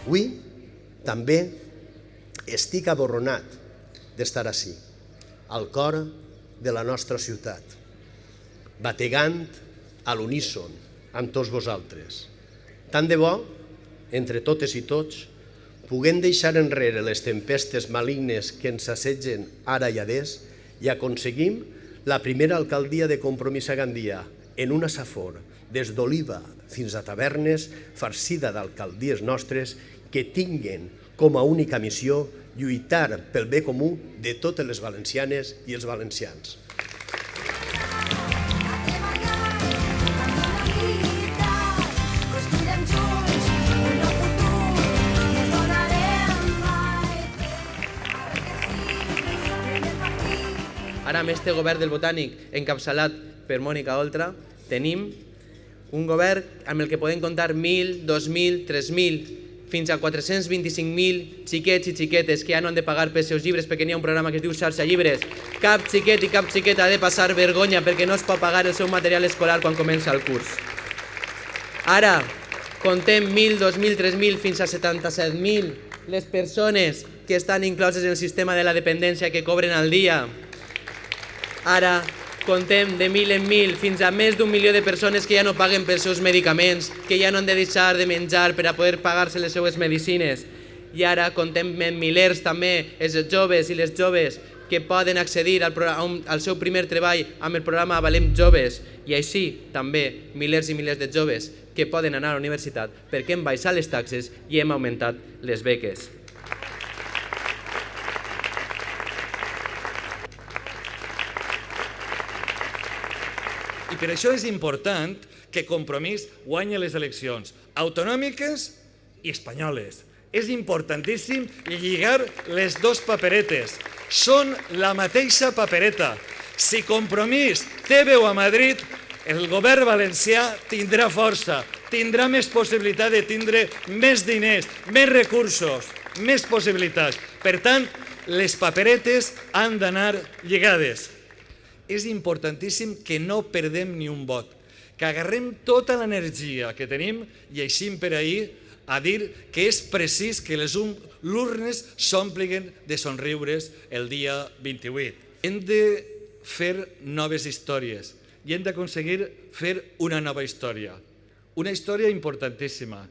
Avui també estic aborronat d'estar ací, al cor de la nostra ciutat, bategant a l'uníson amb tots vosaltres. Tant de bo, entre totes i tots, puguem deixar enrere les tempestes malignes que ens assetgen ara i adés i aconseguim la primera alcaldia de Compromís a Gandia en una safor, des d'Oliva fins a Tavernes, farcida d'alcaldies nostres que tinguen com a única missió lluitar pel bé comú de totes les valencianes i els valencians. Ara, amb este govern del Botànic encapçalat per Mònica Oltra, tenim un govern amb el que podem comptar 1.000, 2.000, 3.000, fins a 425.000 xiquets i xiquetes que ja no han de pagar pels seus llibres perquè n'hi ha un programa que es diu Xarxa Llibres. Cap xiquet i cap xiqueta ha de passar vergonya perquè no es pot pagar el seu material escolar quan comença el curs. Ara, contem 1.000, 2.000, 3.000, fins a 77.000 les persones que estan incloses en el sistema de la dependència que cobren al dia. Ara contem de 1.000 en 1.000 fins a més d'1 milió de persones que ja no paguen pels seus medicaments, que ja no han de deixar de menjar per a poder pagar-se les seues medicines. I ara contem en milers també els joves i les joves que poden accedir al seu primer treball amb el programa Valem Joves, i així també milers i milers de joves que poden anar a la universitat perquè hem baixat les taxes i hem augmentat les beques. I per això és important que Compromís guanyi les eleccions autonòmiques i espanyoles. És importantíssim lligar les dues paperetes. Són la mateixa papereta. Si Compromís té veu a Madrid, el govern valencià tindrà força, tindrà més possibilitat de tindre més diners, més recursos, més possibilitats. Per tant, les paperetes han d'anar lligades. És importantíssim que no perdem ni un vot, que agarrem tota l'energia que tenim i així per ahir a dir que és precís que les urnes s'ompliguin de somriures el dia 28. Hem de fer noves històries i hem d'aconseguir fer una nova història. Una història importantíssima.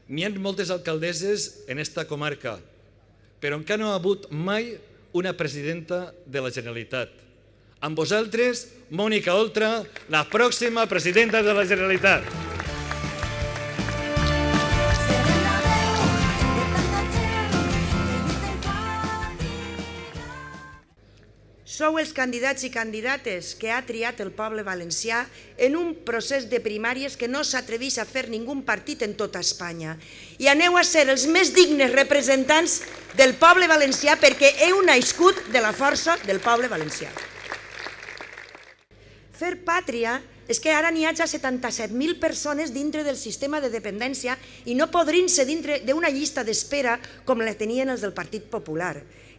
N'hi ha moltes alcaldesses en esta comarca, però encara no ha hagut mai una presidenta de la Generalitat. Amb vosaltres, Mònica Oltra, la pròxima presidenta de la Generalitat. Sou els candidats i candidates que ha triat el poble valencià en un procés de primàries que no s'atreveix a fer ningú partit en tota Espanya. I aneu a ser els més dignes representants del poble valencià perquè heu nascut de la força del poble valencià. Fer pàtria és que ara n'hi ha ja 77.000 persones dintre del sistema de dependència i no podrien ser dintre d'una llista d'espera com la tenien els del Partit Popular.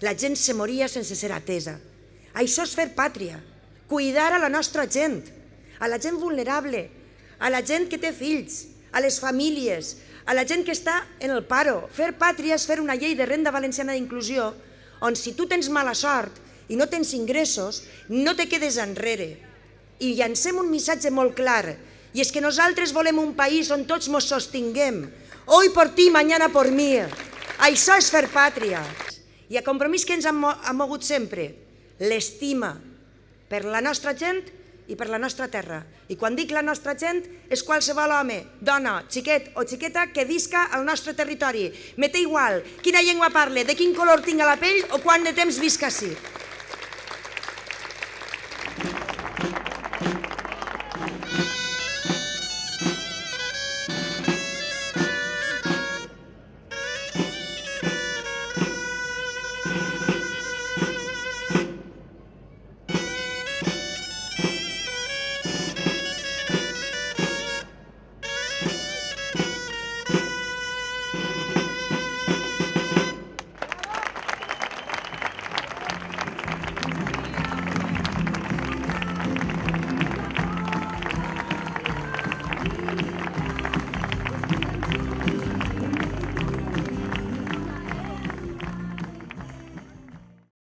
La gent se moria sense ser atesa. Això és fer pàtria, cuidar a la nostra gent, a la gent vulnerable, a la gent que té fills, a les famílies, a la gent que està en el paro. Fer pàtria és fer una llei de renda valenciana d'inclusió on si tu tens mala sort i no tens ingressos, no te quedes enrere. I llancem un missatge molt clar, i és que nosaltres volem un país on tots ens sostinguem. Hoy por ti, mañana por mí. Això és fer pàtria. I a Compromís que ens ha mogut sempre? L'estima per la nostra gent i per la nostra terra. I quan dic la nostra gent és qualsevol home, dona, xiquet o xiqueta que visca al nostre territori. Me té igual quina llengua parle, de quin color tinga la pell o quant de temps visca ací.